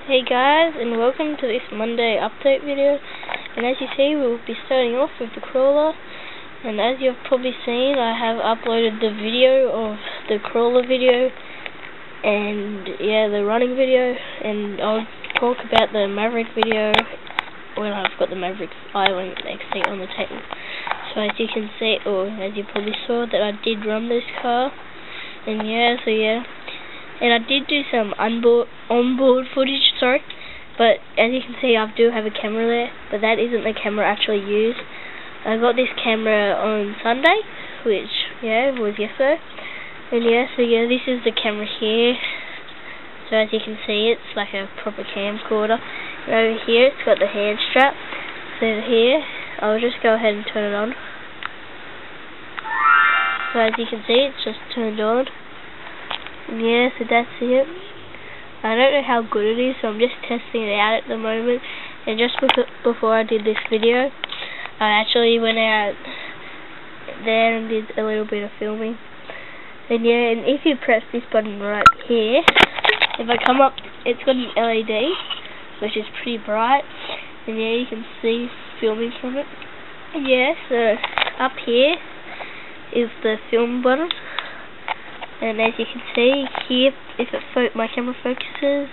Hey guys, and welcome to this Monday update video. And as you see, we will be starting off with the crawler. And as you've probably seen, I have uploaded the video of the crawler video and the running video, and I'll talk about the Maverick video when I've got the Maverick Island XT on the table. So as you can see, or as you probably saw, that I did run this car, and and I did do some onboard footage, but as you can see, I do have a camera there, but that isn't the camera I actually used. I got this camera on Sunday, which was yesterday, and this is the camera here. So as you can see, it's like a proper camcorder. And over here, it's got the hand strap. So here, I'll just go ahead and turn it on. So as you can see, it's just turned on. So that's it. I don't know how good it is, so I'm just testing it out at the moment. And just before I did this video, I actually went out there and did a little bit of filming. And and if you press this button right here, if I come up, it's got an LED, which is pretty bright. And you can see filming from it. So up here is the film button. And as you can see here, if my camera focuses,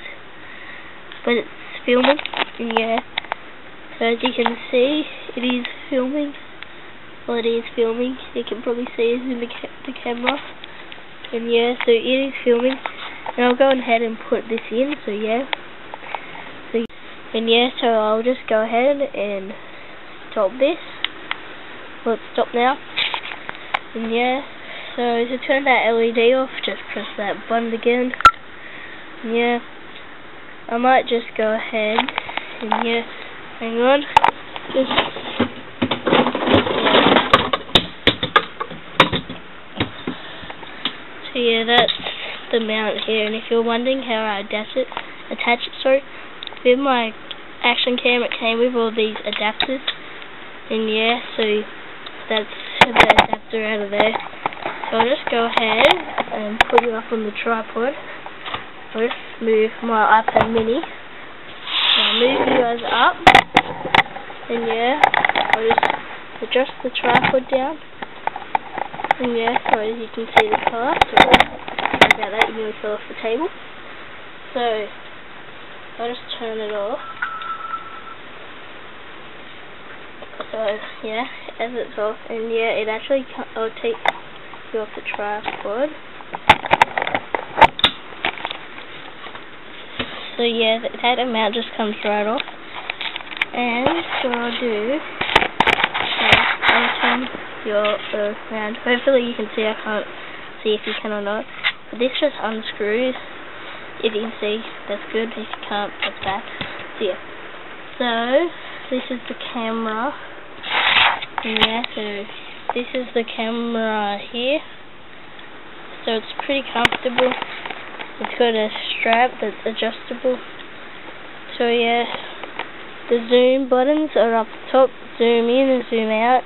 but it's filming, and so as you can see, it is filming. Well, it is filming. You can probably see it in the camera, and so it is filming. And I'll go ahead and put this in. So I'll just go ahead and stop this. Well, it's stopped now, and so to turn that LED off, just press that button again. I might just go ahead and hang on. So that's the mount here. And if you're wondering how I attach it, with my action cam, it came with all these adapters. And so that's the adapter out of there. So I'll just go ahead and put it up on the tripod. I'll just move my iPad mini. So I'll move you guys up. And I'll just adjust the tripod down. And so as you can see the car. So about that, you nearly fell off the table. So I'll just turn it off. So as it's off, and it actually, I'll take off the tripod. So that amount just comes right off. And what I'll do, I'll turn your around. Hopefully you can see. I can't see if you can or not. But this just unscrews. If you can see, that's good. If you can't, that's bad. So this is the camera. And so this is the camera here, so it's pretty comfortable. It's got a strap that's adjustable. So the zoom buttons are up the top, zoom in and zoom out.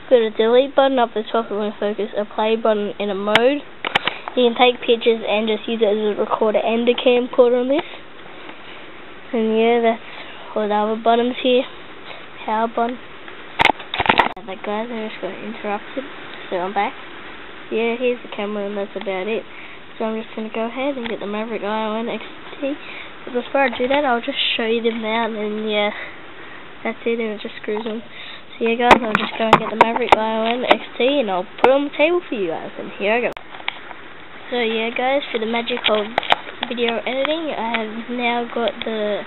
Got a delete button up the top when focus, a play button in a mode. You can take pictures and just use it as a recorder and a camcorder on this. And that's all the other buttons here. Power button. Like guys, I just got interrupted, so I'm back. Here's the camera, and that's about it. So I'm just going to go ahead and get the Maverick Island XT. But before I do that, I'll just show you the mount, and that's it, and it just screws on. So guys, I'll just go and get the Maverick Island XT, and I'll put it on the table for you guys, and here I go. So guys, for the magic of video editing, I have now got the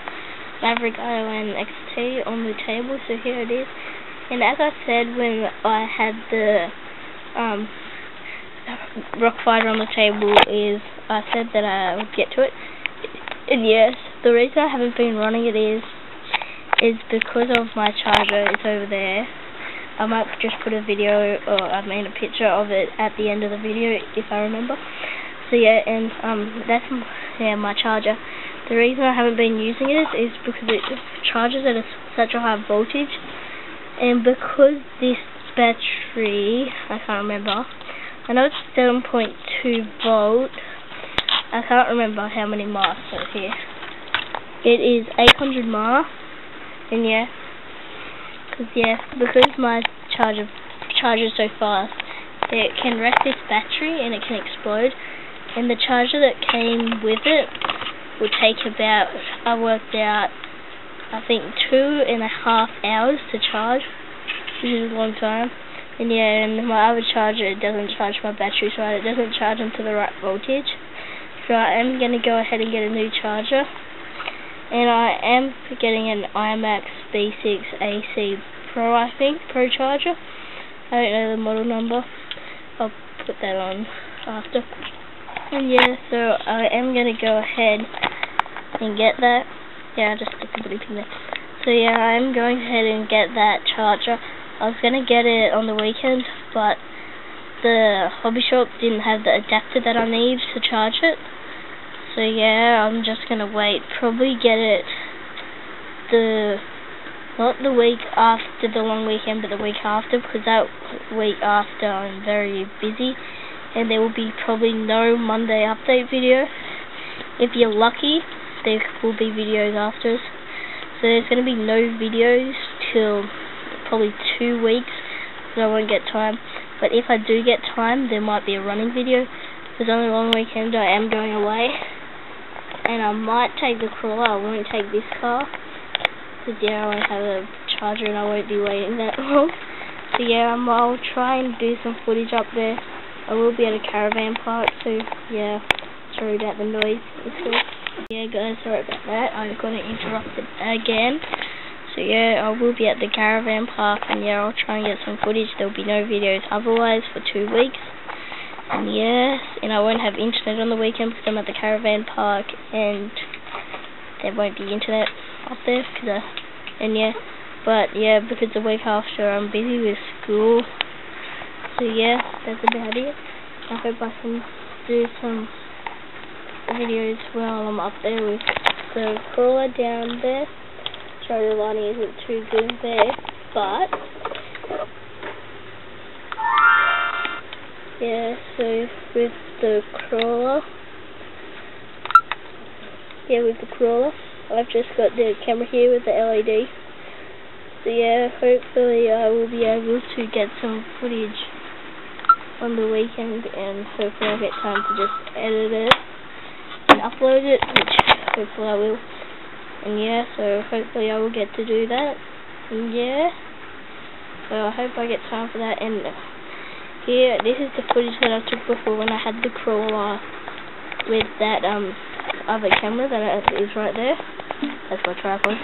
Maverick Island XT on the table, so here it is. And as I said when I had the Rock Fighter on the table, I said that I would get to it. And the reason I haven't been running it is because of my charger. It's over there. I might just put a video, or I mean a picture of it at the end of the video if I remember. So and that's my charger. The reason I haven't been using it is because it charges at such a high voltage. And because this battery, I can't remember, I know it's 7.2 volt, I can't remember how many miles are here. it is 800 mAh, and yeah, because my charger charges so fast, it can wreck this battery and it can explode. And the charger that came with it will take about, I worked out, I think 2.5 hours to charge, which is a long time. And yeah, and my other charger, it doesn't charge my batteries right, it doesn't charge them to the right voltage. So I am going to go ahead and get a new charger. And I am getting an iMax B6 AC Pro, I think, Pro charger. I don't know the model number. I'll put that on after. And yeah, so I am going to go ahead and get that. Yeah, I'll just stick the bleeping there. So yeah, I'm going ahead and get that charger. I was going to get it on the weekend, but the hobby shop didn't have the adapter that I need to charge it. So yeah, I'm just going to wait. Probably get it not the week after the long weekend, but the week after, because that week after I'm very busy. And there will be probably no Monday update video. If you're lucky, there will be videos after. So there's going to be no videos till probably 2 weeks, because I won't get time. But if I do get time, there might be a running video, because on the long weekend I am going away. And I might take the crawler, I won't take this car, because yeah, I won't have a charger and I won't be waiting that long. So yeah, I'll try and do some footage up there. I will be at a caravan park, so yeah, sorry about the noise. Yeah guys, sorry about that, I got interrupted again. So yeah, I will be at the caravan park, and yeah, I'll try and get some footage. There'll be no videos otherwise for 2 weeks. And yes, and I won't have internet on the weekend because I'm at the caravan park, and there won't be internet up there, and yeah, but yeah, because the week after I'm busy with school. So yeah, that's about it. I hope I can do some videos while I'm up there with the crawler down there. Sorry, the lighting isn't too good there, but yeah, so with the crawler, I've just got the camera here with the LED. So yeah, hopefully I will be able to get some footage on the weekend, and hopefully I'll get time to just edit it and upload it, which hopefully I will. And yeah, so hopefully I will get to do that. And yeah, so I hope I get time for that. And here, this is the footage that I took before when I had the crawler with that other camera that is right there. That's my tripod.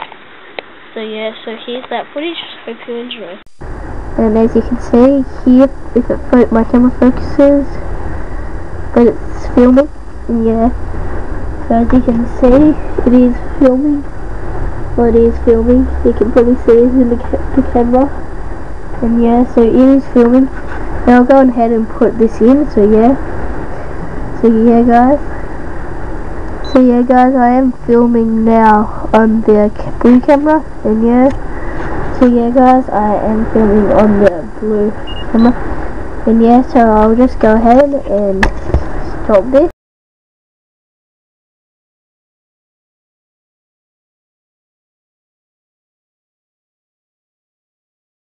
So yeah, so here's that footage. Hope you enjoy. And as you can see here, if my camera focuses, but it's filming. And yeah, so as you can see, it is filming. Well, it is filming. You can probably see it in the camera. And yeah, so it is filming. Now I'll go ahead and put this in. So yeah guys, I am filming now on the blue camera. And yeah, so yeah guys, I am filming on the blue camera. And yeah, so I'll just go ahead and stop this.